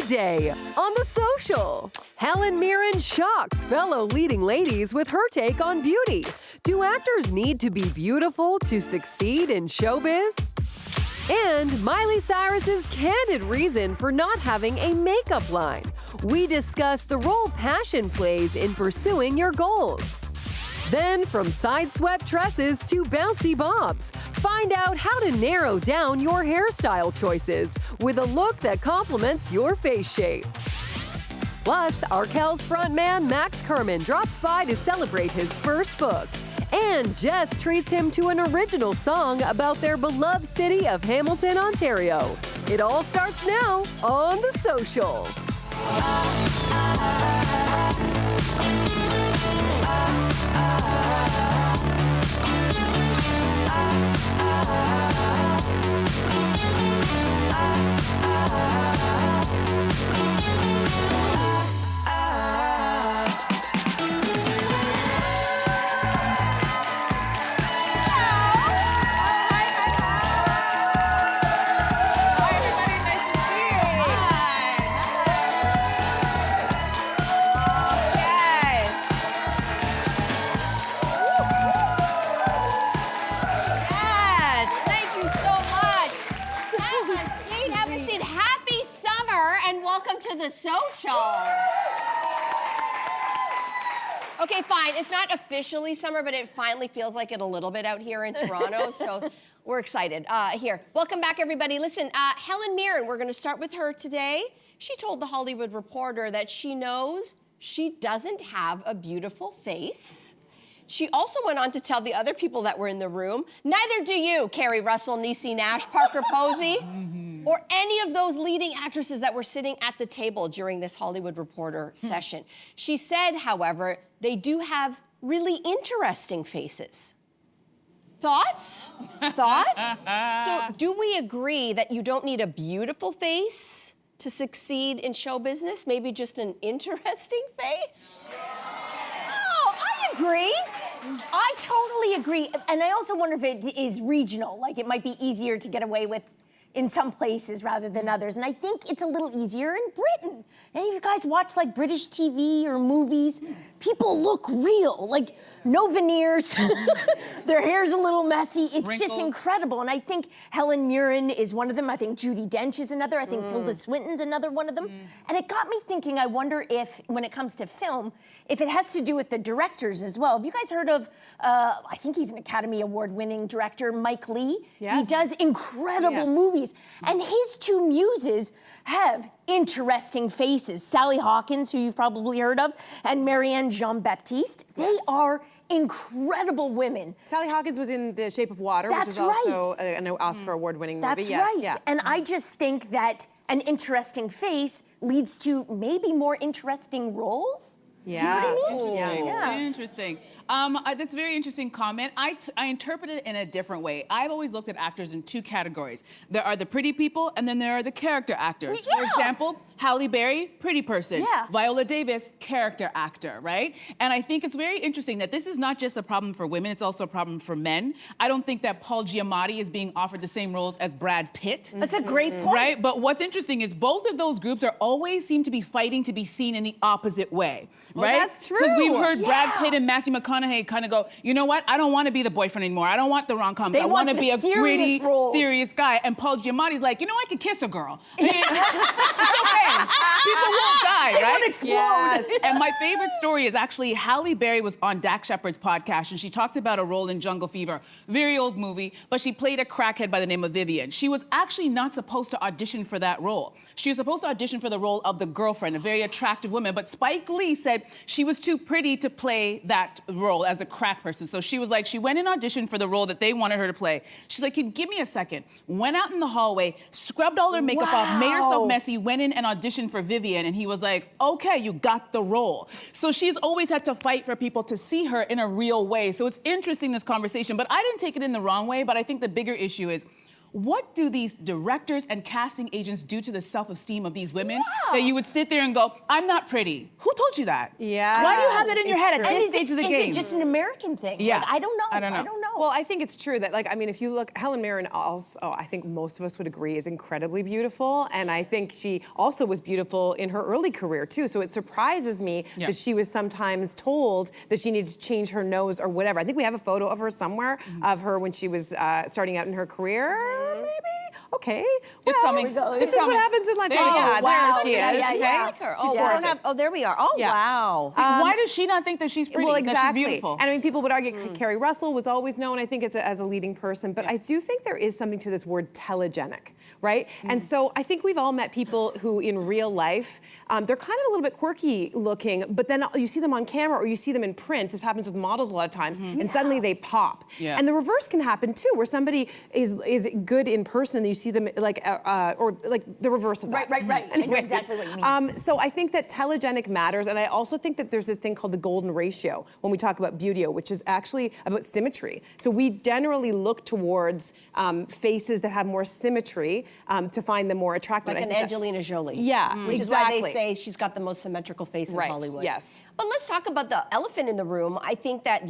Today on The Social, Helen Mirren shocks fellow leading ladies with her take on beauty. Do actors need to be beautiful to succeed in showbiz? And Miley Cyrus's candid reason for not having a makeup line. We discuss the role passion plays in pursuing your goals. Then, from side-swept tresses to bouncy bobs, find out how to narrow down your hairstyle choices with a look that complements your face shape. Plus, Arkells frontman Max Kerman drops by to celebrate his first book. And Jess treats him to an original song about their beloved city of Hamilton, Ontario. It all starts now on The Social. To The Social. Okay, fine. It's not officially summer, but it finally feels like it a little bit out here in Toronto, so we're excited. Here, welcome back, everybody. Listen, Helen Mirren, we're going to start with her today. She told The Hollywood Reporter that she knows she doesn't have a beautiful face. She also went on to tell the other people that were in the room, neither do you, Carrie Russell, Niecy Nash, Parker Posey, or any of those leading actresses that were sitting at the table during this Hollywood Reporter session. She said, however, they do have really interesting faces. Thoughts? Thoughts? So do we agree that you don't need a beautiful face to succeed in show business? Maybe just an interesting face? I agree. I totally agree. And I also wonder if it is regional. Like, it might be easier to get away with in some places rather than others. And I think it's a little easier in Britain. Any of you guys watch, like, British TV or movies? People look real. Like, no veneers. Their hair's a little messy. It's wrinkles. Just incredible. And I think Helen Mirren is one of them. I think Judi Dench is another. I think Tilda Swinton's another one of them. And it got me thinking, I wonder if, when it comes to film, if it has to do with the directors as well. Have you guys heard of, I think he's an Academy Award-winning director, Mike Leigh? Yes. He does incredible movies. And his two muses have interesting faces. Sally Hawkins, who you've probably heard of, and Marianne Jean-Baptiste. They are incredible women. Sally Hawkins was in The Shape of Water, which is also an Oscar award-winning movie. That's right. Yeah. And I just think that an interesting face leads to maybe more interesting roles. Yeah. Do you know what I mean? Yeah. Interesting. That's a very interesting comment. I interpret it in a different way. I've always looked at actors in two categories. There are the pretty people, and then there are the character actors. For example, Halle Berry, pretty person. Viola Davis, character actor, right? And I think it's very interesting that this is not just a problem for women, it's also a problem for men. I don't think that Paul Giamatti is being offered the same roles as Brad Pitt. That's a great point. Right? But what's interesting is both of those groups are always seem to be fighting to be seen in the opposite way, right? That's true. Because we've heard Brad Pitt and Matthew McConaughey kind of go, you know what? I don't want to be the boyfriend anymore. I don't want the rom-coms. I want to be a pretty, serious guy. And Paul Giamatti's like, you know, I could kiss a girl. I mean, it's okay. People won't die, right? They won't explode. Yes. And my favorite story is actually Halle Berry was on Dak Shepard's podcast, and she talked about a role in Jungle Fever. Very old movie, but she played a crackhead by the name of Vivian. She was actually not supposed to audition for that role. She was supposed to audition for the role of the girlfriend, a very attractive woman, but Spike Lee said she was too pretty to play that role as a crack person. So she was like, she went and auditioned for the role that they wanted her to play. She's like, give me a second. Went out in the hallway, scrubbed all her makeup off, made herself messy, went in and auditioned for Vivian, and he was like, okay, you got the role. So she's always had to fight for people to see her in a real way. So it's interesting, this conversation, but I didn't take it in the wrong way, but I think the bigger issue is, what do these directors and casting agents do to the self-esteem of these women that you would sit there and go, I'm not pretty? Who told you that? Yeah. Why do you have that in your head at this stage of the game? Is it just an American thing? Yeah. Like, I don't know. I don't know. I don't know. Well, I think it's true that, like, I mean, if you look, Helen Mirren also, I think most of us would agree, is incredibly beautiful. And I think she also was beautiful in her early career, too. So it surprises me that she was sometimes told that she needed to change her nose or whatever. I think we have a photo of her somewhere, of her when she was starting out in her career, maybe? Okay. It's coming. This is what happens in life. Wow. There she is. Yeah. I like her. She's gorgeous. Oh, there we are. Oh, Yeah. wow. Why does she not think that she's pretty? Well, That she's exactly. beautiful? And I mean, people would argue Carrie Russell was always known, I think, as a leading person. But I do think there is something to this word telegenic, right? And so I think we've all met people who, in real life, they're kind of a little bit quirky looking, but then you see them on camera or you see them in print. This happens with models a lot of times, and suddenly they pop. Yeah. And the reverse can happen too, where somebody is good in person, and you see them like, or like the reverse of that. Right. I know exactly what you mean. So I think that telegenic matters, and I also think that there's this thing called the golden ratio when we talk about beauty, which is actually about symmetry. So we generally look towards faces that have more symmetry to find them more attractive. Like an Angelina Jolie. Yeah, Which exactly. is why they say she's got the most symmetrical face in Hollywood. Yes. But let's talk about the elephant in the room. I think that,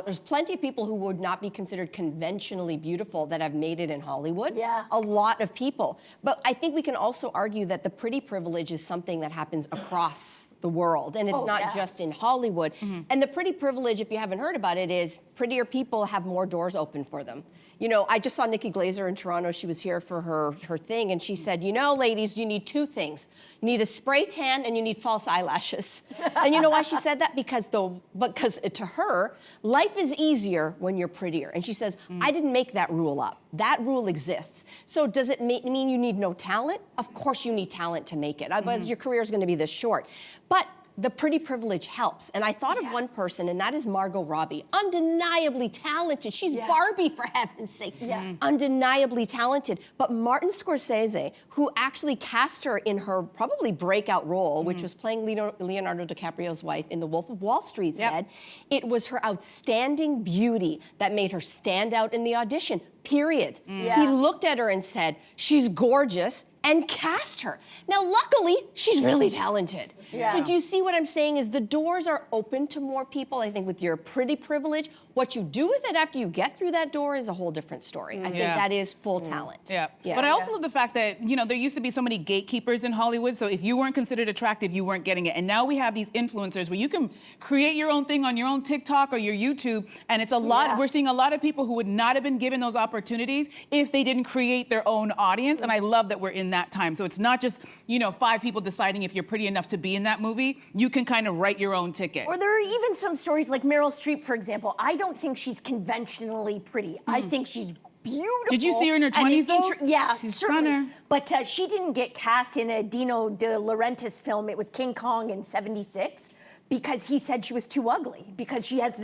there's plenty of people who would not be considered conventionally beautiful that have made it in Hollywood. Yeah. A lot of people. But I think we can also argue that the pretty privilege is something that happens across the world, and it's not just in Hollywood. And the pretty privilege, if you haven't heard about it, is prettier people have more doors open for them. You know, I just saw Nikki Glaser in Toronto. She was here for her thing, and she said, you know, ladies, you need two things. You need a spray tan and you need false eyelashes. And you know why she said that? Because to her, life is easier when you're prettier. And she says, I didn't make that rule up. That rule exists. So does it mean you need no talent? Of course you need talent to make it. Otherwise your career is going to be this short. But the pretty privilege helps. And I thought of one person, and that is Margot Robbie. Undeniably talented. She's Barbie, for heaven's sake. Undeniably talented. But Martin Scorsese, who actually cast her in her probably breakout role, which was playing Leonardo DiCaprio's wife in The Wolf of Wall Street, said it was her outstanding beauty that made her stand out in the audition, period. He looked at her and said, she's gorgeous, and cast her. Now, luckily, she's really talented. So do you see what I'm saying is the doors are open to more people. I think with your pretty privilege, what you do with it after you get through that door is a whole different story. I think that is full talent. But I also love the fact that, you know, there used to be so many gatekeepers in Hollywood, so if you weren't considered attractive, you weren't getting it. And now we have these influencers where you can create your own thing on your own TikTok or your YouTube, and it's a lot, we're seeing a lot of people who would not have been given those opportunities if they didn't create their own audience, and I love that we're in that time. So it's not just, you know, 5 people deciding if you're pretty enough to be in that movie. You can kind of write your own ticket. Or there are even some stories like Meryl Streep, for example. I don't think she's conventionally pretty. I think she's beautiful. Did you see her in her 20s, though? Yeah, she's certainly. stunner. But she didn't get cast in a Dino De Laurentiis film. It was King Kong in '76. Because he said she was too ugly, because she has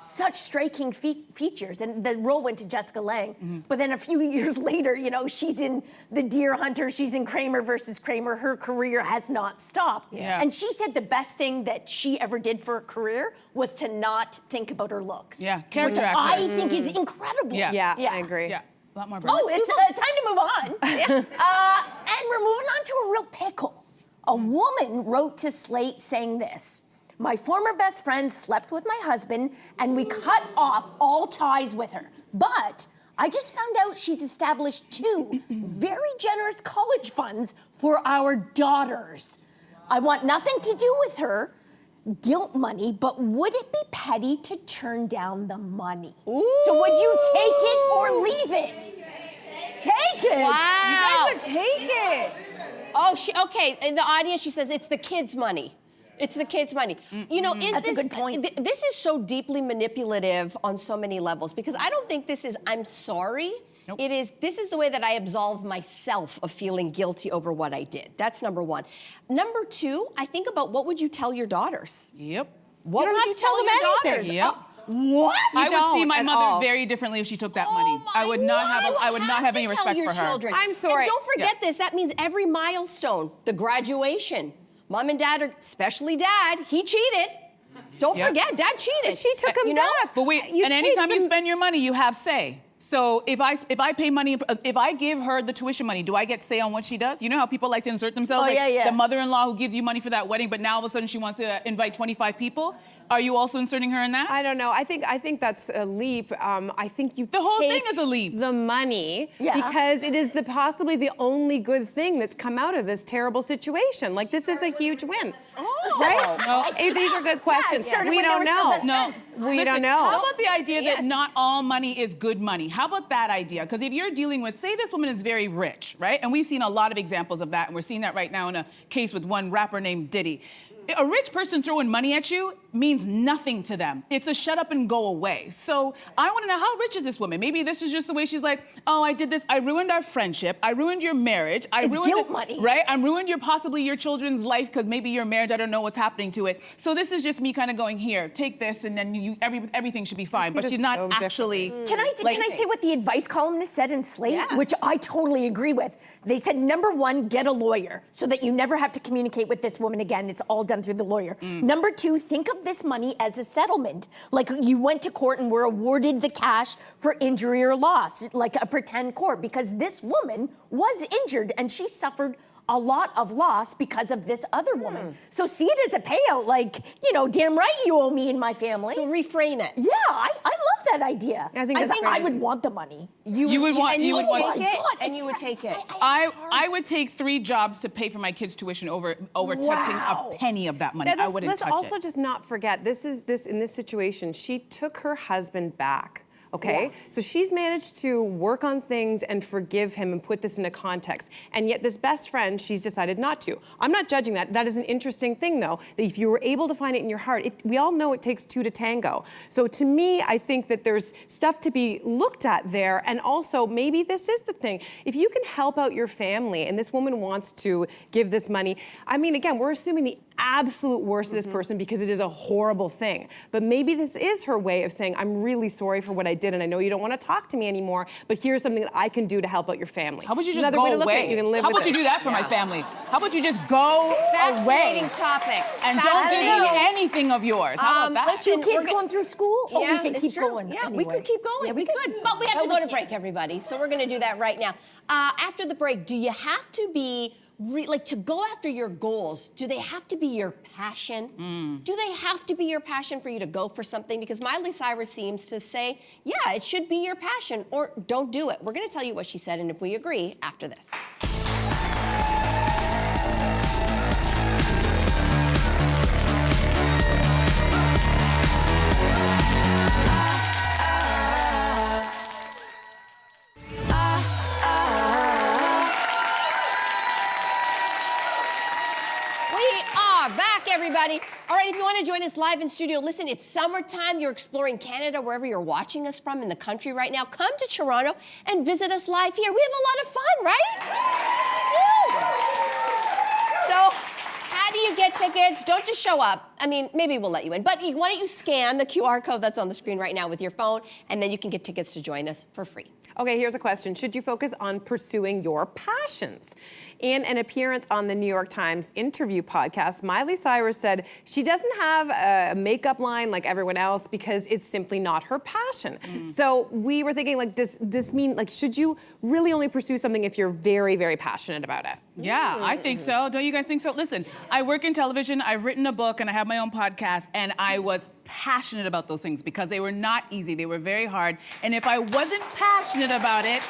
such striking features, and the role went to Jessica Lange. But then a few years later, you know, she's in The Deer Hunter, she's in Kramer versus Kramer. Her career has not stopped. And she said the best thing that she ever did for her career was to not think about her looks. Character which actor. I think is incredible. Yeah, I agree. A lot more. Oh, it's time to move on. And we're moving on to a real pickle. A woman wrote to Slate saying this: my former best friend slept with my husband and we cut off all ties with her. But I just found out she's established 2 very generous college funds for our daughters. I want nothing to do with her guilt money, but would it be petty to turn down the money? So would you take it or leave it? Take it. Wow. You guys would take it. Oh, okay. In the audience, she says it's the kids' money. It's the kids' money. You know, That's a good point. This is so deeply manipulative on so many levels, because I don't think this is, I'm sorry. Nope. This is the way that I absolve myself of feeling guilty over what I did. That's number 1. Number 2, I think about what would you tell your daughters? What You don't would have you to tell them your anything. daughters? What? I would see don't my at mother all. very differently if she took that Oh money. I would not have any to respect tell your for her. children. I'm sorry. And don't forget this. That means every milestone, the graduation. Mom and Dad, especially Dad, he cheated. Don't forget, Dad cheated. But she took him back. But wait, You and take anytime you them- spend your money, you have say. So if I pay money, if I give her the tuition money, do I get say on what she does? You know how people like to insert themselves? Oh, like yeah. The mother-in-law who gives you money for that wedding, but now all of a sudden she wants to invite 25 people? Are you also inserting her in that? I don't know. I think that's a leap. I think you The whole take thing is a leap. the money because it is possibly the only good thing that's come out of this terrible situation. Like, this is a huge win. Right? No. Hey, these are good questions. started We when they don't were still know. best No. friends. We don't know. How about the idea Yes. that not all money is good money? How about that idea? Because if you're dealing with, say this woman is very rich, right? And we've seen a lot of examples of that, and we're seeing that right now in a case with one rapper named Diddy. A rich person throwing money at you means nothing to them. It's a shut up and go away. So I want to know, how rich is this woman? Maybe this is just the way she's like, oh, I did this. I ruined our friendship. I ruined your marriage. It's ruined guilt money. Right? I ruined possibly your children's life because maybe your marriage, I don't know what's happening to it. So this is just me kind of going, here, take this, and then everything should be fine. But it she's is not so actually. Can I say what the advice columnist said in Slate, Yeah. which I totally agree with? They said, number one, get a lawyer so that you never have to communicate with this woman again. It's all done through the lawyer. Number two, think of this money as a settlement. Like, you went to court and were awarded the cash for injury or loss, like a pretend court, because this woman was injured and she suffered a lot of loss because of this other woman. So see it as a payout, like, damn right you owe me and my family. So reframe it. Yeah, I love that idea. I think that's I great. would want the money. You would want. And you would want- take it. God, And you would take it. I would take 3 jobs to pay for my kids' tuition over touching a penny of that money. Now, I wouldn't let's touch also it. just not forget, in this situation, she took her husband back. Okay, so she's managed to work on things and forgive him and put this into context. And yet this best friend, she's decided not to. I'm not judging that. That is an interesting thing, though, that if you were able to find it in your heart, we all know it takes 2 to tango. So to me, I think that there's stuff to be looked at there. And also, maybe this is the thing. If you can help out your family and this woman wants to give this money, I mean, again, we're assuming the absolute worst of this person because it is a horrible thing. But maybe this is her way of saying, I'm really sorry for what I did, and I know you don't want to talk to me anymore, but here's something that I can do to help out your family. How about you just Another go way to look away? at it, you can live How with about you it. do that for my family? How about you just go Fascinating away topic. and don't give me Fascinating. anything of yours? How about that? listen, 2 kids we're going through school? Oh, Yeah, we can it's keep true. going. Yeah, anyway. we could keep going. Yeah, we could. But we have No, to go we to can't. break, everybody. So we're going to do that right now. After the break, do you have to be to go after your goals? Do they have to be your passion? Do they have to be your passion for you to go for something? Because Miley Cyrus seems to say, yeah, it should be your passion, or don't do it. We're going to tell you what she said, and if we agree, after this. Everybody. All right, if you want to join us live in studio, listen, it's summertime. You're exploring Canada, wherever you're watching us from in the country right now. Come to Toronto and visit us live here. We have a lot of fun, right? So, how do you get tickets? Don't just show up. I mean, maybe we'll let you in. But why don't you scan the QR code that's on the screen right now with your phone, and then you can get tickets to join us for free. Okay, here's a question. Should you focus on pursuing your passions? In an appearance on the New York Times interview podcast, Miley Cyrus said she doesn't have a makeup line like everyone else because it's simply not her passion. So we were thinking, does this mean, should you really only pursue something if you're very, very passionate about it? Yeah, I think so. Don't you guys think so? Listen, I work in television, I've written a book, and I have my own podcast, and I was passionate about those things because they were not easy. They were very hard. And if I wasn't passionate about it,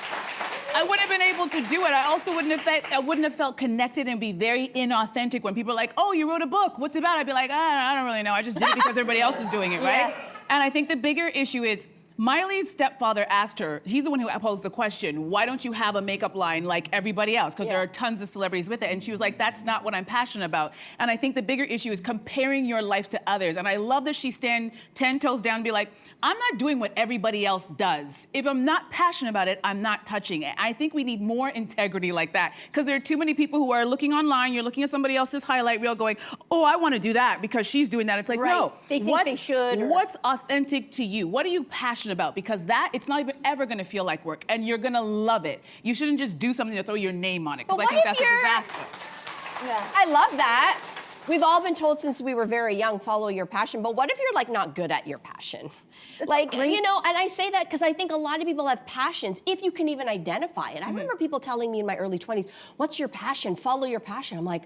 I wouldn't have been able to do it. I also wouldn't have felt connected and be very inauthentic when people are like, oh, you wrote a book. What's it about? I'd be like, I don't really know. I just did it because everybody else is doing it, right? Yeah. And I think the bigger issue is Miley's stepfather asked her, he's the one who posed the question, why don't you have a makeup line like everybody else? Because there are tons of celebrities with it. And she was like, that's not what I'm passionate about. And I think the bigger issue is comparing your life to others. And I love that she stand 10 toes down and be like, I'm not doing what everybody else does. If I'm not passionate about it, I'm not touching it. I think we need more integrity like that. Because there are too many people who are looking online, you're looking at somebody else's highlight reel going, oh, I want to do that because she's doing that. It's like, no. They think they should. What's authentic to you? What are you passionate about? Because it's not even ever going to feel like work, and you're going to love it. You shouldn't just do something to throw your name on it, because I think that's a disaster. Yeah. I love that. We've all been told since we were very young, follow your passion. But what if you're not good at your passion? Like, you know, and I say that because I think a lot of people have passions, if you can even identify it. I remember people telling me in my early 20s, what's your passion? Follow your passion. I'm like,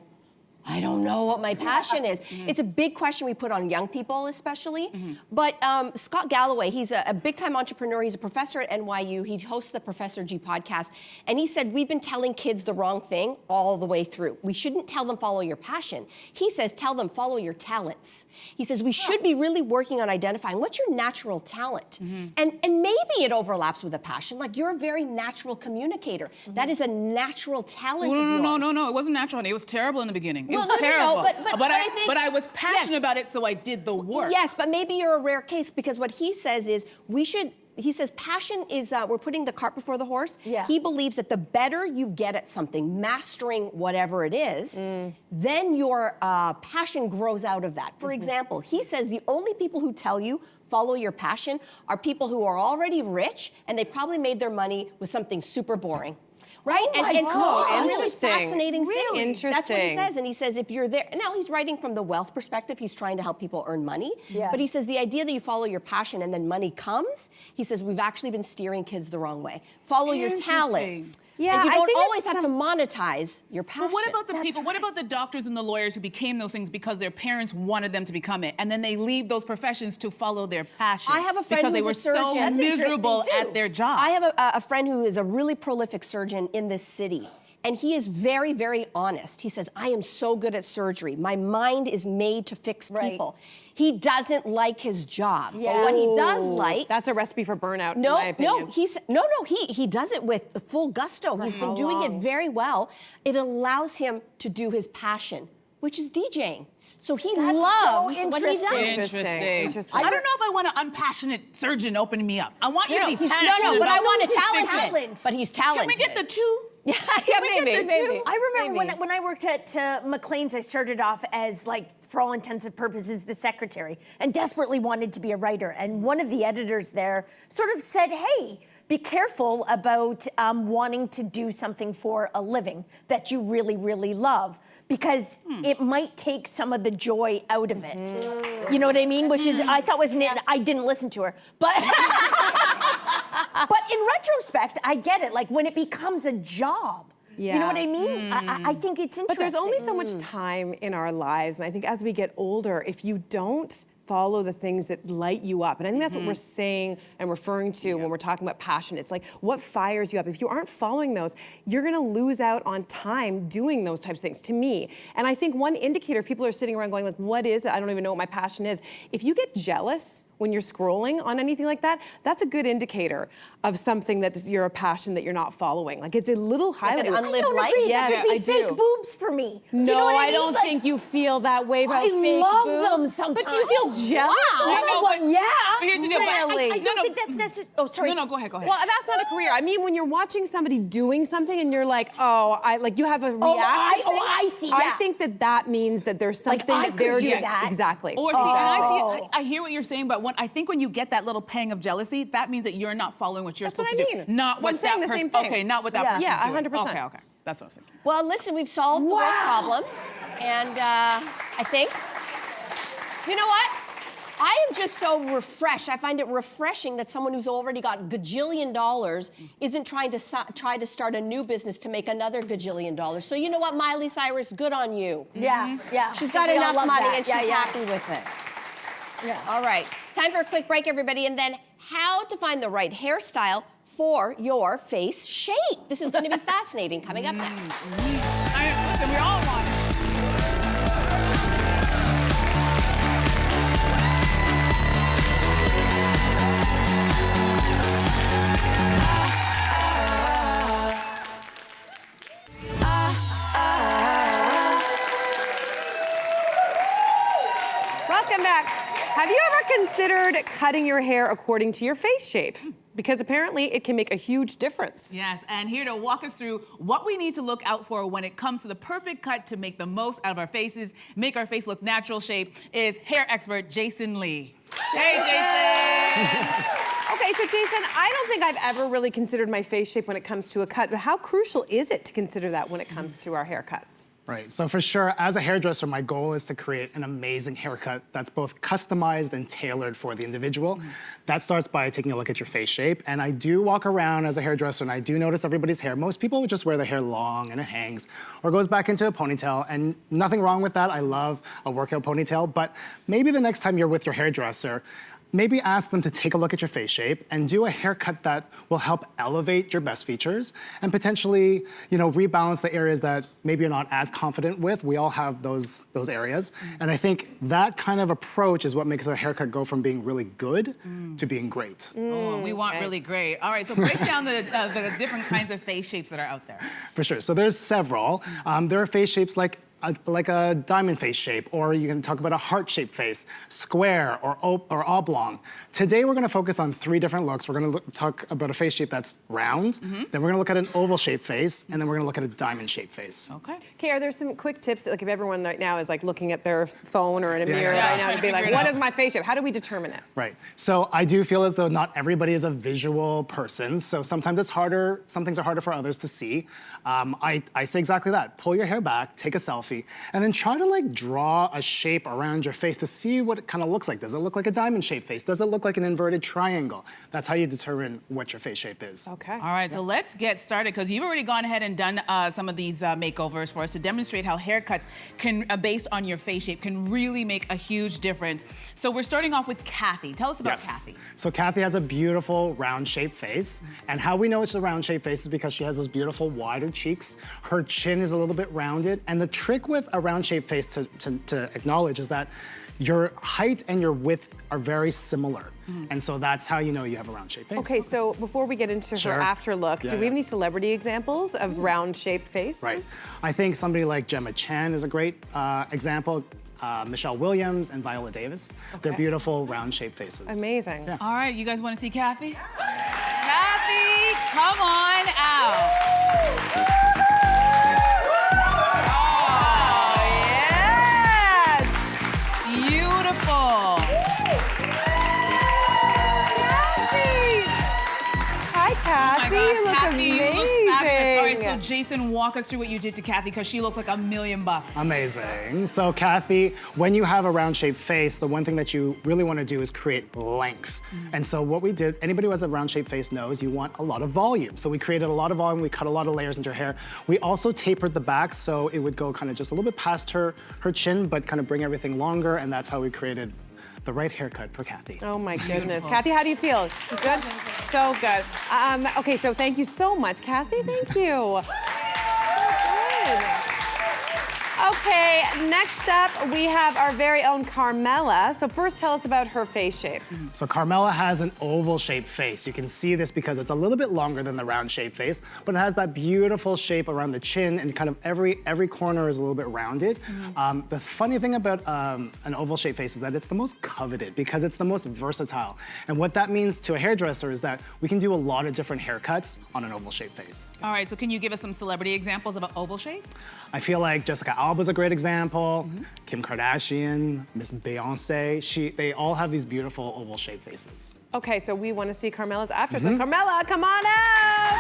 I don't know what my passion is. It's a big question we put on young people, especially. But Scott Galloway, he's a big-time entrepreneur. He's a professor at NYU. He hosts the Professor G podcast. And he said, we've been telling kids the wrong thing all the way through. We shouldn't tell them follow your passion. He says, tell them follow your talents. He says, we should be really working on identifying what's your natural talent. And maybe it overlaps with a passion. Like, you're a very natural communicator. That is a natural talent of yours. No, it wasn't natural, honey. It was terrible in the beginning. It was No, terrible. but I was passionate about it, so I did the work. Yes, but maybe you're a rare case because what he says is he says passion is, we're putting the cart before the horse. Yeah. He believes that the better you get at something, mastering whatever it is, then your passion grows out of that. For example, he says the only people who tell you follow your passion are people who are already rich and they probably made their money with something super boring. Right? Oh my and so God. it's a really Interesting. fascinating thing. Interesting. That's what he says. And he says if you're there, now he's writing from the wealth perspective, he's trying to help people earn money. Yeah. But he says the idea that you follow your passion and then money comes, he says we've actually been steering kids the wrong way. Follow your talents. Yeah, and you I don't think always it's have to monetize your passion. But what about the people, what about the doctors and the lawyers who became those things because their parents wanted them to become it, and then they leave those professions to follow their passion? I have a friend because they who's were a surgeon. so That's miserable interesting, too. at their jobs. I have a friend who is a really prolific surgeon in this city. And he is very, very honest. He says, I am so good at surgery. My mind is made to fix people. He doesn't like his job. But what he does like... That's a recipe for burnout, in my opinion. He does it with full gusto. He's been doing it very well. It allows him to do his passion, which is DJing. So he loves what he does. Interesting. I don't know if I want an unpassionate surgeon opening me up. I want you to be passionate. No, but I want a He's talented. talented. But he's talented. Can we get the two? Yeah, maybe. I remember Maybe. when I worked at McLean's, I started off as, like, for all intents and purposes, the secretary, and desperately wanted to be a writer. And one of the editors there sort of said, hey, be careful about wanting to do something for a living that you really, really love, because it might take some of the joy out of it. You know what I mean? Which is, I thought was, I didn't listen to her, but but in retrospect, I get it. Like, when it becomes a job, you know what I mean? I think it's interesting. But there's only so much time in our lives, and I think as we get older, if you don't follow the things that light you up. And I think that's what we're saying and referring to when we're talking about passion. It's like, what fires you up? If you aren't following those, you're gonna lose out on time doing those types of things, to me. And I think one indicator, if people are sitting around going like, what is it? I don't even know what my passion is. If you get jealous when you're scrolling on anything like that, that's a good indicator of something that you're a passion that you're not following. Like, it's a little highlight. an unlived life? Yeah, that could be I fake do. boobs for me. Do No, you know what I I mean? don't Like, think you feel that way about I fake love boobs. them sometimes. But do you feel jealous? Yeah. But here's the deal. Really? I don't No, think that's necessary. Oh, sorry. No, go ahead. Well, that's not a career. I mean, when you're watching somebody doing something and you're like, oh, you have a reaction. I see I that. think that means that there's something I that they're could do doing. that. Exactly. Or see, and I hear what you're saying, but I think when you get that little pang of jealousy, that means that you're not following what you're That's what supposed I to mean. do. Not I'm what saying that the same person. thing. Okay, not what that Yeah. person's Yeah, doing. 100%. Okay. That's what I was thinking. Well, listen, we've solved the world's problems. And I think, you know what? I am just so refreshed. I find it refreshing that someone who's already got gajillion dollars isn't trying to try to start a new business to make another gajillion dollars. So you know what, Miley Cyrus, good on you. Yeah. She's got We all enough love money that. and she's happy with it. Yeah. All right, time for a quick break, everybody, and then how to find the right hairstyle for your face shape. This is going to be fascinating coming up next. Listen, we all want it. Welcome back. Have you ever considered cutting your hair according to your face shape? Because apparently it can make a huge difference. Yes, and here to walk us through what we need to look out for when it comes to the perfect cut to make the most out of our faces, make our face look natural shape, is hair expert Jason Lee. Hey, Jason! Okay, so Jason, I don't think I've ever really considered my face shape when it comes to a cut, but how crucial is it to consider that when it comes to our haircuts? Right, so for sure, as a hairdresser, my goal is to create an amazing haircut that's both customized and tailored for the individual. That starts by taking a look at your face shape, and I do walk around as a hairdresser and I do notice everybody's hair. Most people would just wear their hair long and it hangs, or goes back into a ponytail, and nothing wrong with that. I love a workout ponytail, but maybe the next time you're with your hairdresser, maybe ask them to take a look at your face shape and do a haircut that will help elevate your best features and potentially, rebalance the areas that maybe you're not as confident with. We all have those areas. And I think that kind of approach is what makes a haircut go from being really good to being great. Oh, we want really great. All right, so break down the different kinds of face shapes that are out there. For sure, so there's several. There are face shapes like a diamond face shape, or you can talk about a heart-shaped face, square or oblong. Today we're gonna focus on 3 different looks. We're gonna talk about a face shape that's round, then we're gonna look at an oval-shaped face, and then we're gonna look at a diamond-shaped face. Okay. Okay, are there some quick tips, like if everyone right now is like looking at their phone or in a mirror right now to be like, what is my face shape? How do we determine it? Right, so I do feel as though not everybody is a visual person, so sometimes it's harder, some things are harder for others to see. I say exactly that. Pull your hair back, take a selfie, and then try to draw a shape around your face to see what it kind of looks like. Does it look like a diamond-shaped face? Does it look like an inverted triangle? That's how you determine what your face shape is. Okay. All right, so let's get started, because you've already gone ahead and done some of these makeovers for us to demonstrate how haircuts can, based on your face shape, can really make a huge difference. So we're starting off with Kathy. Tell us about Kathy. So Kathy has a beautiful round-shaped face, and how we know it's a round-shaped face is because she has those beautiful wider cheeks. Her chin is a little bit rounded, and the trick with a round-shaped face to acknowledge is that your height and your width are very similar. And so that's how you know you have a round-shaped face. Okay, so before we get into her after look, do we have any celebrity examples of round-shaped faces? Right. I think somebody like Gemma Chan is a great example. Michelle Williams and Viola Davis. They're beautiful round-shaped faces. Amazing. Yeah. All right, you guys want to see Kathy? Kathy, come on out. Beautiful. Hi, Kathy. You look Kathy, amazing. you look fabulous. All right, so Jason, walk us through what you did to Kathy, because she looks like $1 million. Amazing. So Kathy, when you have a round-shaped face, the one thing that you really want to do is create length. And so what we did, anybody who has a round-shaped face knows you want a lot of volume. So we created a lot of volume, we cut a lot of layers into her hair. We also tapered the back so it would go kind of just a little bit past her chin, but kind of bring everything longer, and that's how we created the right haircut for Kathy. Oh my goodness. Kathy, how do you feel? Good? So good. Okay, so thank you so much, Kathy. Thank you. So good. Okay, next up we have our very own Carmela. So first tell us about her face shape. So Carmela has an oval-shaped face. You can see this because it's a little bit longer than the round-shaped face, but it has that beautiful shape around the chin, and kind of every corner is a little bit rounded. The funny thing about an oval-shaped face is that it's the most coveted because it's the most versatile. And what that means to a hairdresser is that we can do a lot of different haircuts on an oval-shaped face. All right, so can you give us some celebrity examples of an oval shape? I feel like Jessica Alba's a great example, Kim Kardashian, Miss Beyonce. They all have these beautiful oval-shaped faces. Okay, so we want to see Carmela's after. So Carmela, come on out!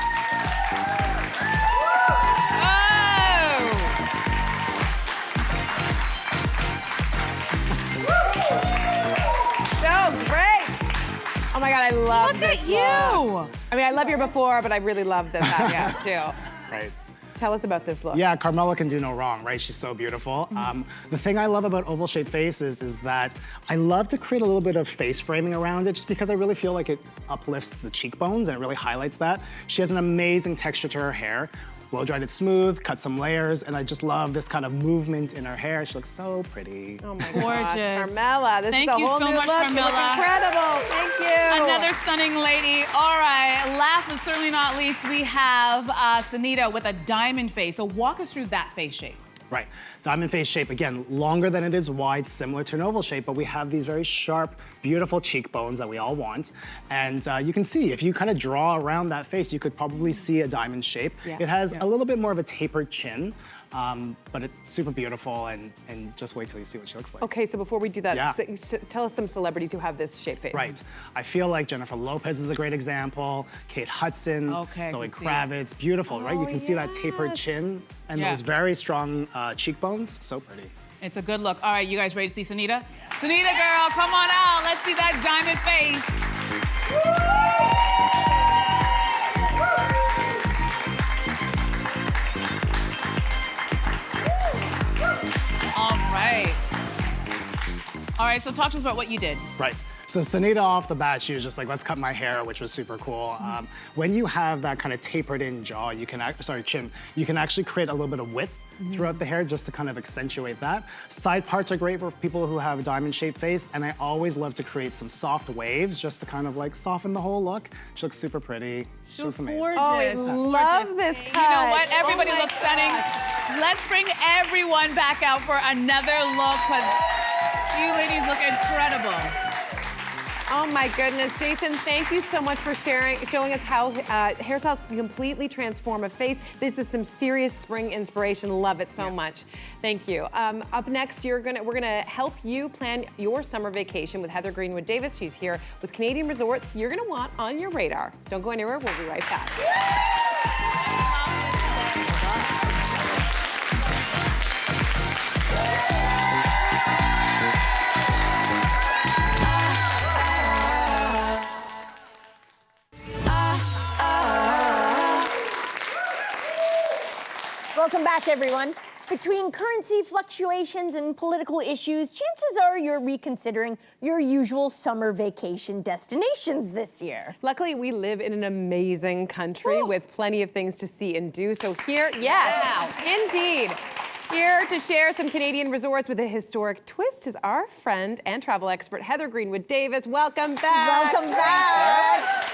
So great! Oh my God, I love this Look at you! look. I mean, I love your before, but I really love this after too. Right. Tell us about this look. Yeah, Carmela can do no wrong, right? She's so beautiful. The thing I love about oval-shaped faces is that I love to create a little bit of face framing around it just because I really feel like it uplifts the cheekbones and it really highlights that. She has an amazing texture to her hair. Blow-dried it smooth, cut some layers, and I just love this kind of movement in her hair. She looks so pretty. Oh my Gorgeous. gosh, Carmela, this Thank is a you whole so new much, look. Carmela. You look incredible. Thank you. Another stunning lady. All right, last but certainly not least, we have Sunita with a diamond face. So walk us through that face shape. Right, diamond face shape, again, longer than it is wide, similar to an oval shape, but we have these very sharp, beautiful cheekbones that we all want. And you can see, if you kind of draw around that face, you could probably see a diamond shape. It has a little bit more of a tapered chin. But it's super beautiful, and just wait till you see what she looks like. Okay, so before we do that, Yeah. tell us some celebrities who have this shape face. Right. I feel like Jennifer Lopez is a great example. Kate Hudson, Okay, I Zoe can see Kravitz, beautiful, right? You can see that tapered yes. chin and Yeah. those very strong cheekbones. So pretty. It's a good look. All right, you guys ready to see Sunita? Sunita, girl, come on out. Let's see that diamond face. All right. All right, so talk to us about what you did. Right. So Sunita off the bat, she was just like, let's cut my hair, which was super cool. When you have that kind of tapered in jaw, you can, chin, you can actually create a little bit of width throughout the hair just to kind of accentuate that. Side parts are great for people who have a diamond-shaped face, and I always love to create some soft waves just to kind of like soften the whole look. She looks super pretty. She looks amazing. Gorgeous. Oh, I love this cut. You know what? Everybody looks stunning. Let's bring everyone back out for another look, because you ladies look incredible. Oh my goodness, Jason, thank you so much for showing us how hairstyles can completely transform a face. This is some serious spring inspiration. Love it so much. Thank you. Up next, we're gonna help you plan your summer vacation with Heather Greenwood Davis. She's here with Canadian resorts you're gonna want on your radar. Don't go anywhere. We'll be right back. Welcome back, everyone. Between currency fluctuations and political issues, chances are you're reconsidering your usual summer vacation destinations this year. Luckily, we live in an amazing country with plenty of things to see and do. So here, yes, indeed. Here to share some Canadian resorts with a historic twist is our friend and travel expert, Heather Greenwood Davis. Welcome back. Welcome back.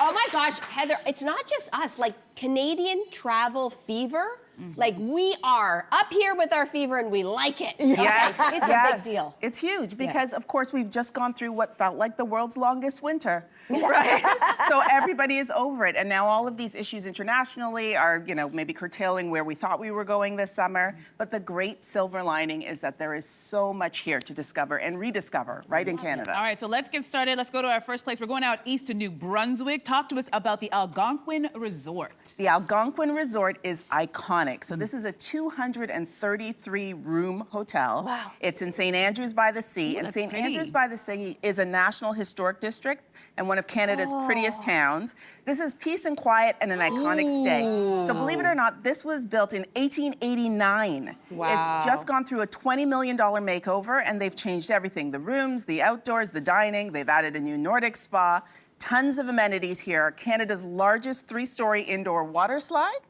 Oh my gosh, Heather, it's not just us, like Canadian travel fever. Like we are up here with our fever and we like it. Yes, Okay, it's a big deal. It's huge because, of course, we've just gone through what felt like the world's longest winter, right? So everybody is over it, and now all of these issues internationally are, maybe curtailing where we thought we were going this summer. But the great silver lining is that there is so much here to discover and rediscover, right in Canada. All right, so let's get started. Let's go to our first place. We're going out east to New Brunswick. Talk to us about the Algonquin Resort. The Algonquin Resort is iconic. So this is a 233-room hotel. Wow. It's in St. Andrews by the Sea. Ooh, and St. pretty. Andrews by the Sea is a National Historic District and one of Canada's prettiest towns. This is peace and quiet and an iconic stay. So believe it or not, this was built in 1889. Wow. It's just gone through a $20 million makeover, and they've changed everything. The rooms, the outdoors, the dining. They've added a new Nordic spa. Tons of amenities here. Canada's largest 3-story indoor water slide.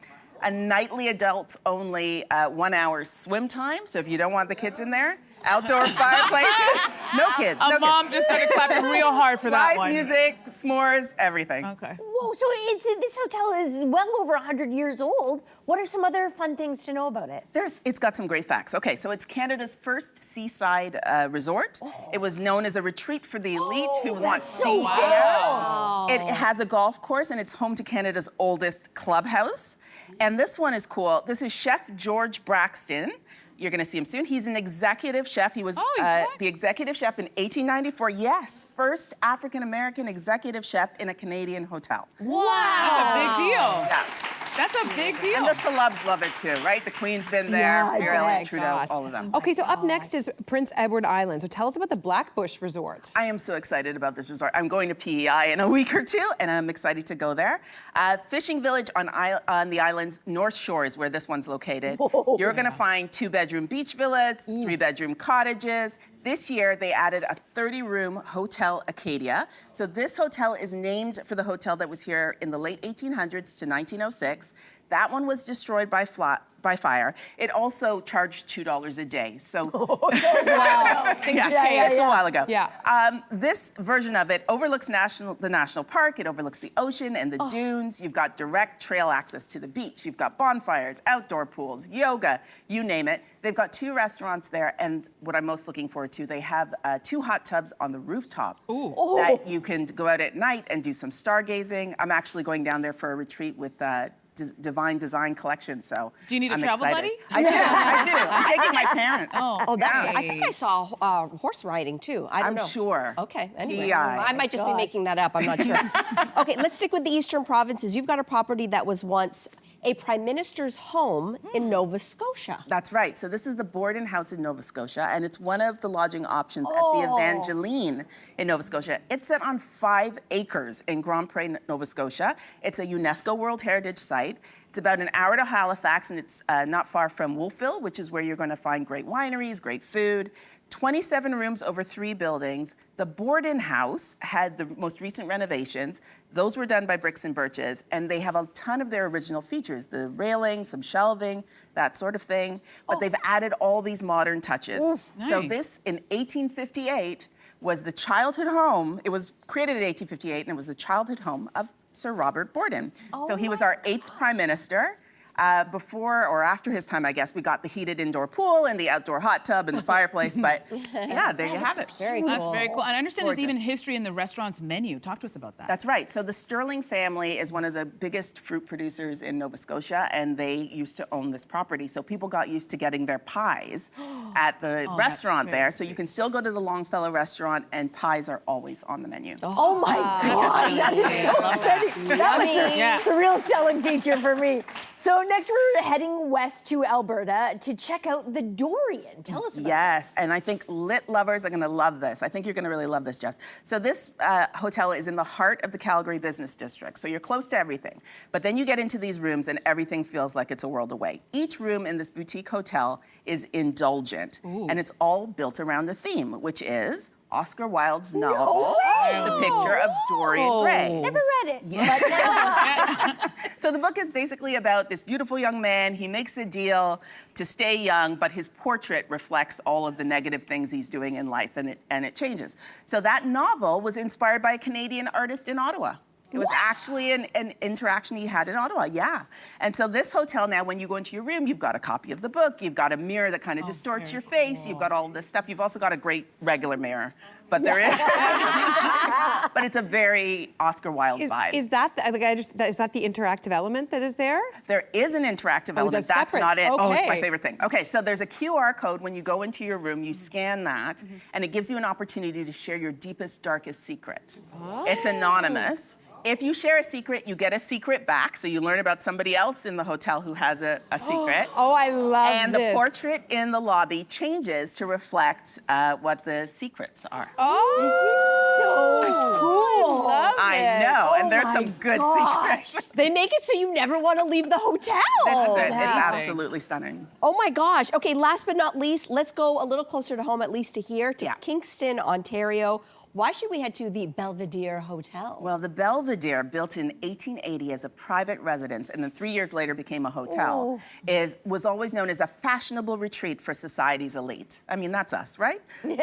A nightly adults-only 1 hour swim time. So if you don't want the kids in there, outdoor fireplaces. No kids. A mom just started clapping real hard for that Live one. music, s'mores, everything. Okay. Whoa, so this hotel is well over 100 years old. What are some other fun things to know about it? It's got some great facts. Okay, so it's Canada's first seaside resort. It was known as a retreat for the elite who want sea air. It has a golf course, and it's home to Canada's oldest clubhouse. And this one is cool. This is Chef George Braxton. You're going to see him soon. He's an executive chef. He was the executive chef in 1894. Yes, first African-American executive chef in a Canadian hotel. Wow. That's a big deal. Yeah. That's a big deal. And the celebs love it too, right? The Queen's been there, Yeah, I Mirren, bet. Trudeau, all of them. Okay, so up next is Prince Edward Island. So tell us about the Blackbush Resort. I am so excited about this resort. I'm going to PEI in a week or two, and I'm excited to go there. Fishing village on the island's North Shore is where this one's located. You're going to find 2-bedroom beach villas, 3-bedroom cottages. This year, they added a 30-room Hotel Acadia. So this hotel is named for the hotel that was here in the late 1800s to 1906. That one was destroyed by fire. It also charged $2 a day. So, Wow. it's a while ago. Yeah. This version of it overlooks the national park. It overlooks the ocean and the dunes. You've got direct trail access to the beach. You've got bonfires, outdoor pools, yoga, you name it. They've got 2 restaurants there, and what I'm most looking forward to, they have 2 hot tubs on the rooftop that you can go out at night and do some stargazing. I'm actually going down there for a retreat with divine design collection. So Do you need a I'm travel excited. buddy? I do. I'm taking my parents. Oh, that's. I think I saw horse riding too. I don't I'm know. sure. Okay. Anyway, PEI. I might just be making that up. I'm not sure. Okay, let's stick with the Eastern Provinces. You've got a property that was once a Prime Minister's home in Nova Scotia. That's right. So this is the Borden House in Nova Scotia, and it's one of the lodging options at the Evangeline in Nova Scotia. It's set on 5 acres in Grand Pré, Nova Scotia. It's a UNESCO World Heritage Site. It's about an hour to Halifax, and it's not far from Wolfville, which is where you're going to find great wineries, great food. 27 rooms over 3 buildings. The Borden House had the most recent renovations. Those were done by Bricks and Birches, and they have a ton of their original features, the railing, some shelving, that sort of thing. But they've added all these modern touches. So this, in 1858, was the childhood home. It was created in 1858, and it was the childhood home of Sir Robert Borden. So he was our 8th Prime Minister. Before or after his time, I guess, we got the heated indoor pool and the outdoor hot tub and the fireplace, but yeah, there you have it. Very cool. That's very cool. And I understand there's even Gorgeous. history in the restaurant's menu. Talk to us about that. That's right. So the Sterling family is one of the biggest fruit producers in Nova Scotia, and they used to own this property. So people got used to getting their pies at the restaurant there. So you can still go to the Longfellow restaurant, and pies are always on the menu. Oh my God, that is so exciting. That was the real selling feature for me. So next we're heading west to Alberta to check out the Dorian. Tell us about Yes, and I think lit lovers are going to love this. I think you're going to really love this, Jess. So this hotel is in the heart of the Calgary Business District, so you're close to everything. But then you get into these rooms and everything feels like it's a world away. Each room in this boutique hotel is indulgent, and it's all built around a theme, which is Oscar Wilde's novel, The Picture of Dorian Gray. Never read it. But now So the book is basically about this beautiful young man. He makes a deal to stay young, but his portrait reflects all of the negative things he's doing in life, and it changes. So that novel was inspired by a Canadian artist in Ottawa. It was actually an interaction he had in Ottawa, yeah. And so this hotel now, when you go into your room, you've got a copy of the book, you've got a mirror that kind of distorts your face, you've got all of this stuff. You've also got a great regular mirror, but there is, but it's a very Oscar Wilde vibe. Is that is that the interactive element that is there? There is an interactive element. that's That's separate. not it. Oh, it's my Okay. favorite thing. Okay, so there's a QR code when you go into your room. You scan that, and it gives you an opportunity to share your deepest, darkest secret. It's anonymous. If you share a secret, you get a secret back. So you learn about somebody else in the hotel who has a secret. Oh, I love And this. the portrait in the lobby changes to reflect what the secrets are. so cool. I know, and there's my some good gosh. secrets. They make it so you never want to leave the hotel. This is it. It's absolutely stunning. Oh my gosh. Okay, last but not least, let's go a little closer to home, at least to here, to Yeah. Kingston, Ontario. Why should we head to the Belvedere Hotel? Well, the Belvedere, built in 1880 as a private residence and then 3 years later became a hotel, was always known as a fashionable retreat for society's elite. I mean, that's us, right? So in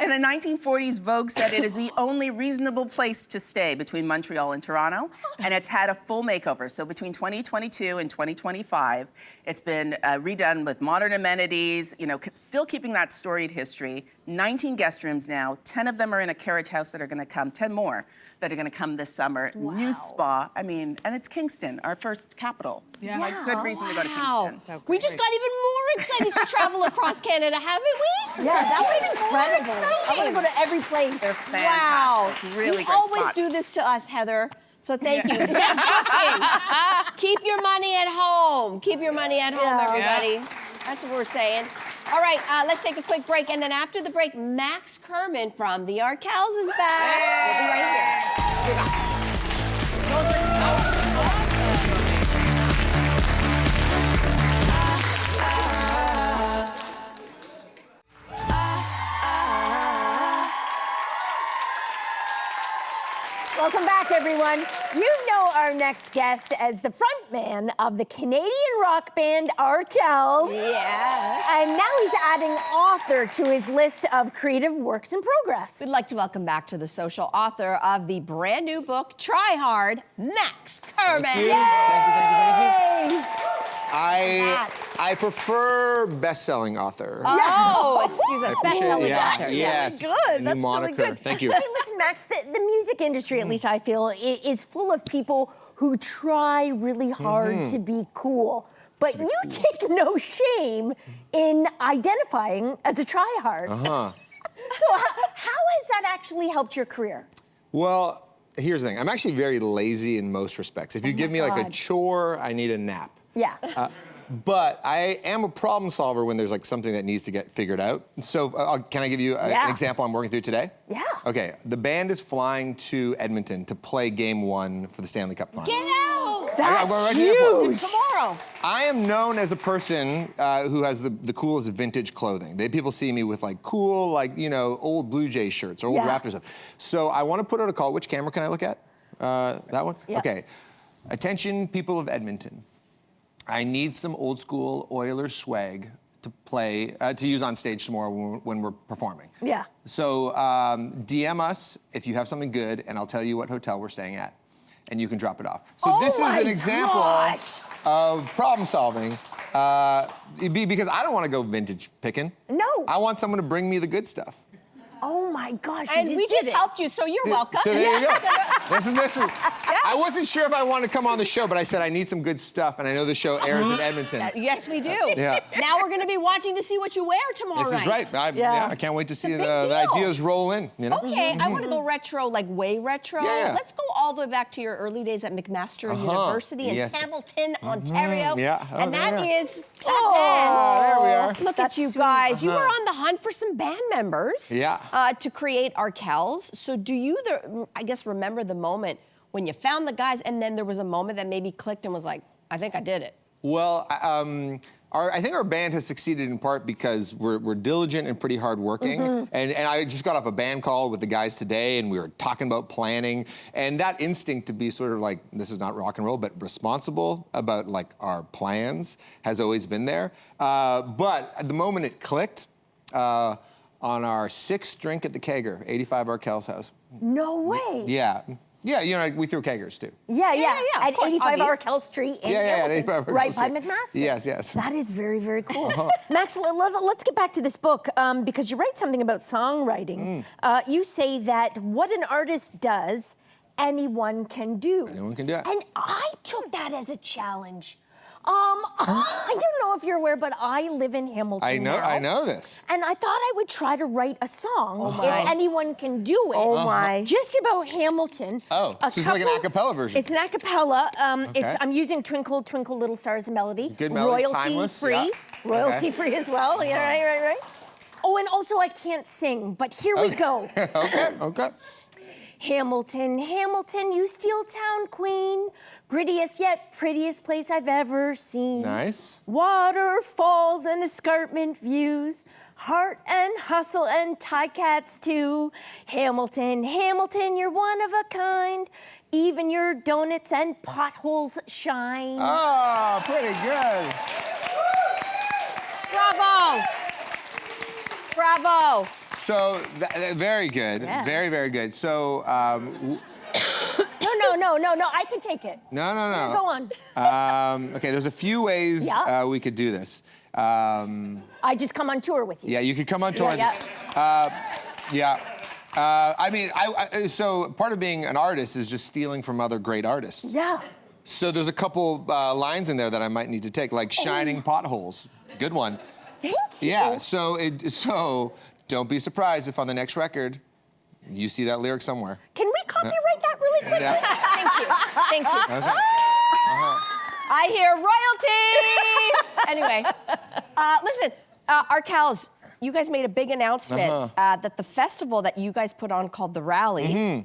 the 1940s, Vogue said it is the only reasonable place to stay between Montreal and Toronto, and it's had a full makeover. So between 2022 and 2025, it's been redone with modern amenities, you know, still keeping that storied history. 19 guest rooms now, 10 of them are in a carriage house that are gonna come, 10 more that are gonna come this summer. New spa, I mean, and it's Kingston, our first capital. Yeah. Like, good reason to go to Wow. Kingston. We just got even more excited to travel across Canada, haven't we? Yeah, that was incredible. I want to exciting. go to every place. They're fantastic, really you great always spots. do this to us, Heather. So thank you. Get booking. Keep your money at home. Keep your money at home, everybody. That's what we're saying. All right, let's take a quick break, and then after the break, Max Kerman from the Arkells is back. We'll be right here. We're back. Those are so Welcome back, everyone. You know our next guest as the frontman of the Canadian rock band Arkells. Yeah. And now he's adding author to his list of creative works in progress. We'd like to welcome back to the social author of the brand new book, Try Hard, Max Kerman. Yay! I prefer best-selling author. Oh, excuse us, best-selling Yeah, author. yes. Good. New That's really moniker. good. Thank you. Hey, listen, Max, the music industry, at least I feel, is full of people who try really hard to be cool. But you take no shame in identifying as a tryhard. So how has that actually helped your career? Well, here's the thing. I'm actually very lazy in most respects. If you give me like a chore, I need a nap. Yeah. But I am a problem solver when there's like something that needs to get figured out. So can I give you an example I'm working through today? Yeah. Okay, the band is flying to Edmonton to play Game 1 for the Stanley Cup Finals. Get out! That's huge. It's tomorrow. I am known as a person who has the coolest vintage clothing. People see me with like cool, like, you know, old Blue Jays shirts or old Raptors stuff. So I want to put out a call. Which camera can I look at? That one? Yeah. Okay. Attention, people of Edmonton. I need some old school Oilers swag to play, to use on stage tomorrow when we're performing. Yeah. So DM us if you have something good, and I'll tell you what hotel we're staying at, and you can drop it off. So this is an example of problem solving, because I don't want to go vintage picking. No. I want someone to bring me the good stuff. Oh my gosh. And we just helped you, so you're welcome. So there you go. This is, I wasn't sure if I wanted to come on the show, but I said I need some good stuff, and I know the show airs in Edmonton. Yes, we do. Yeah. Now we're going to be watching to see what you wear tomorrow night. This is right. I can't wait to see the ideas roll in. You know? Okay, I want to go retro, like way retro. Yeah. Let's go all the way back to your early days at McMaster University in Hamilton, Ontario. Yeah. And that is there we are. Look That's at you sweet. guys. You were on the hunt for some band members. Yeah. To create Arkells. So do you, I guess, remember the moment when you found the guys and then there was a moment that maybe clicked and was like, I think I did it? Well, I think our band has succeeded in part because we're diligent and pretty hardworking. And I just got off a band call with the guys today, and we were talking about planning. And that instinct to be sort of like, this is not rock and roll, but responsible about like our plans has always been there. But at the moment it clicked, on our 6th drink at the kegger, 85 Arkells House. No way. Yeah. Yeah, you know, we threw keggers too. Yeah. of At course, 85 Augie. Arkell Street in At Hamilton, 85 Arkell right by Street. McMaster. Yes. That is very, very cool. Max, let's get back to this book, because you write something about songwriting. You say that what an artist does, anyone can do. Anyone can do it. And I took that as a challenge. I don't know if you're aware, but I live in Hamilton now. I know this. And I thought I would try to write a song, if anyone can do it. Oh my. Just about Hamilton. Oh, so it's like an a cappella version. It's an a cappella. Okay. I'm using Twinkle, Twinkle, Little Star as a melody. Good melody, Royalty timeless, free. yeah. Royalty Okay. free as well. Yeah, right. Oh, and also I can't sing, but here we go. Okay. Hamilton, Hamilton, you steel town queen. Grittiest yet prettiest place I've ever seen. Nice. Waterfalls and escarpment views. Heart and hustle and tie cats too. Hamilton, Hamilton, you're one of a kind. Even your donuts and potholes shine. Oh, pretty good. Bravo. So, very good. Yeah. Very, very good. So, No, I can take it. no. Go on. Okay, there's a few ways we could do this. I just come on tour with you. Yeah, you could come on tour. Yeah. I mean, so part of being an artist is just stealing from other great artists. Yeah. So there's a couple lines in there that I might need to take, like shining potholes. Good one. Thank you. Yeah. So don't be surprised if on the next record you see that lyric somewhere. Can we copyright that really quickly? Yeah. Thank you. Okay. I hear royalties. Anyway, listen, Arkells, you guys made a big announcement that the festival that you guys put on called The Rally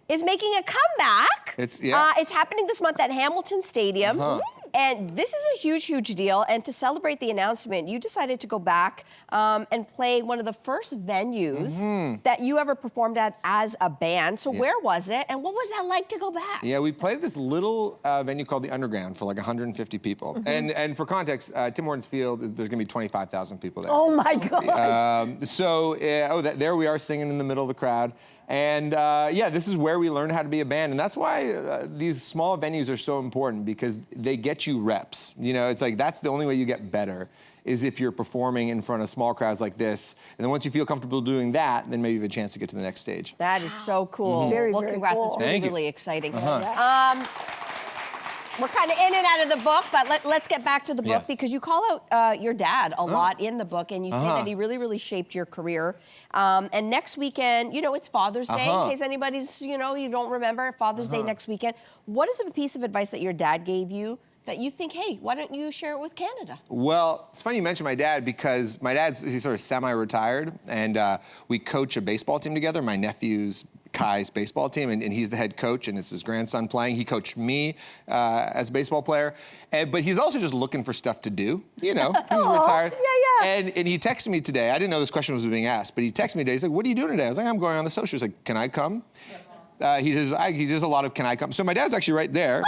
is making a comeback. It's happening this month at Hamilton Stadium. And this is a huge, huge deal. And to celebrate the announcement, you decided to go back and play one of the first venues that you ever performed at as a band. So where was it? And what was that like to go back? Yeah, we played at this little venue called the Underground for like 150 people. And for context, Tim Hortons Field, there's gonna be 25,000 people there. Oh my gosh. There we are singing in the middle of the crowd. And this is where we learned how to be a band. And that's why these small venues are so important, because they get you reps. You know, it's like that's the only way you get better, is if you're performing in front of small crowds like this. And then once you feel comfortable doing that, then maybe you have a chance to get to the next stage. That is so cool. Very, well, very congrats. cool. It's really, Thank you. really exciting. We're kind of in and out of the book, but let's get back to the book because you call out your dad a lot in the book, and you say that he really, really shaped your career. And next weekend, you know, it's Father's Day, in case anybody's, you know, you don't remember, Father's Day next weekend. What is a piece of advice that your dad gave you that you think, hey, why don't you share it with Canada? Well, it's funny you mention my dad because he's sort of semi-retired, and we coach a baseball team together. My nephew's Kai's baseball team, and he's the head coach, and it's his grandson playing. He coached me as a baseball player, but he's also just looking for stuff to do. You know, he's retired. Yeah. And he texted me today. I didn't know this question was being asked, but he texted me today. He's like, "What are you doing today?" I was like, "I'm going on the social." He's like, "Can I come?" He does a lot of "Can I come?" So my dad's actually right there.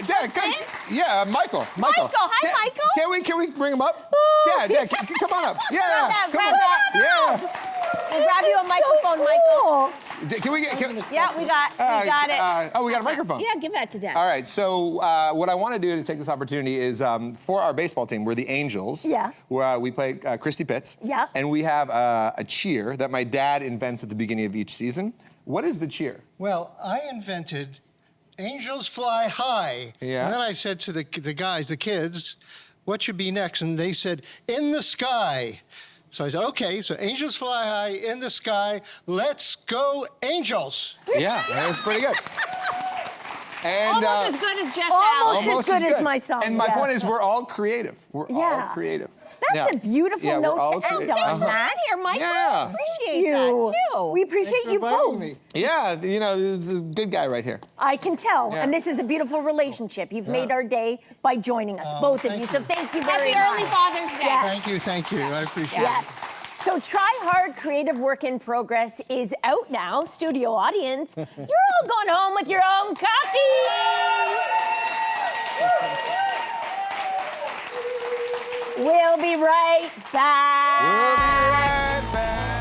Dad, come. Yeah, Michael. Hi, Michael. Can we bring him up? Dad, come on up. Yeah, grab that. Yeah. We'll grab you a microphone, cool. Michael. Can we get? Yeah, we got it. We got a microphone. Yeah, give that to Dad. All right. So what I want to do to take this opportunity is for our baseball team, we're the Angels. Yeah. Where we play Christy Pitts. Yeah. And we have a cheer that my dad invents at the beginning of each season. What is the cheer? Well, I invented Angels Fly High. Yeah. And then I said to the guys, the kids, what should be next? And they said, in the sky. So I said, okay, so Angels Fly High, in the sky, let's go Angels. Yeah, that's pretty good. And, almost as good as Jess Allen. Almost as good as my song. And my point is, we're all creative. We're all creative. That's a beautiful note to end on. Matt here, Michael. Yeah. Appreciate that too. We appreciate you both. Yeah, you know, this is a good guy right here. I can tell, Yeah. and this is a beautiful relationship. You've made our day by joining us, both of you. So thank you very Happy much. early Father's Day. Yes. Thank you. I appreciate it. Yes. So Try Hard Creative Work in Progress is out now. Studio audience, you're all going home with your own copy. We'll be right back. We'll be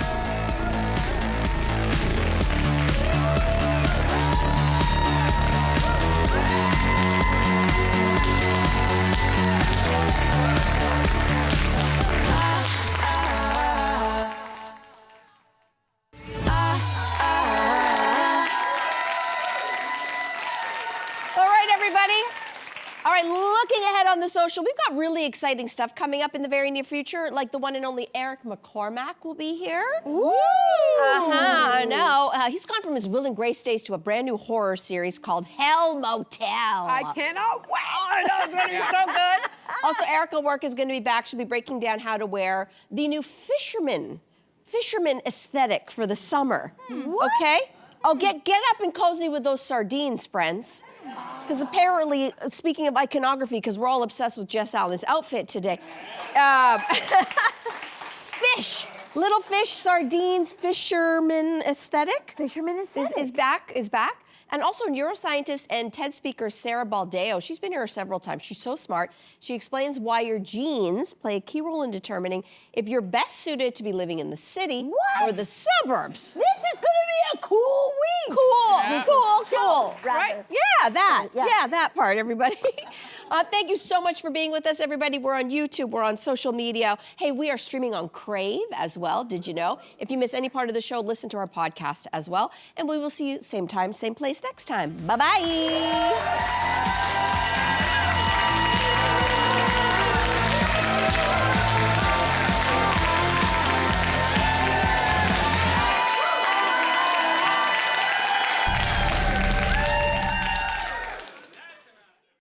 right back. All right, everybody. All right, looking ahead on the social, we've got really exciting stuff coming up in the very near future, like the one and only Eric McCormack will be here. Ooh. I know. He's gone from his Will and Grace days to a brand new horror series called Hell Motel. I cannot wait. I know, it's going to be so good. Also, Erica Work is going to be back. She'll be breaking down how to wear the new fisherman aesthetic for the summer. What? Okay? Oh, get up and cozy with those sardines, friends. Because apparently, speaking of iconography, because we're all obsessed with Jess Allen's outfit today. Fish. Little fish, sardines, fisherman aesthetic. Fisherman aesthetic. Is back. And also neuroscientist and TED speaker Sarah Baldeo. She's been here several times. She's so smart. She explains why your genes play a key role in determining if you're best suited to be living in the city or the suburbs. This is going to be a cool week. Cool. Rather. Yeah, that. Yeah. Yeah, that part, everybody. Thank you so much for being with us, everybody. We're on YouTube. We're on social media. Hey, we are streaming on Crave as well. Did you know? If you miss any part of the show, listen to our podcast as well. And we will see you same time, same place next time. Bye-bye.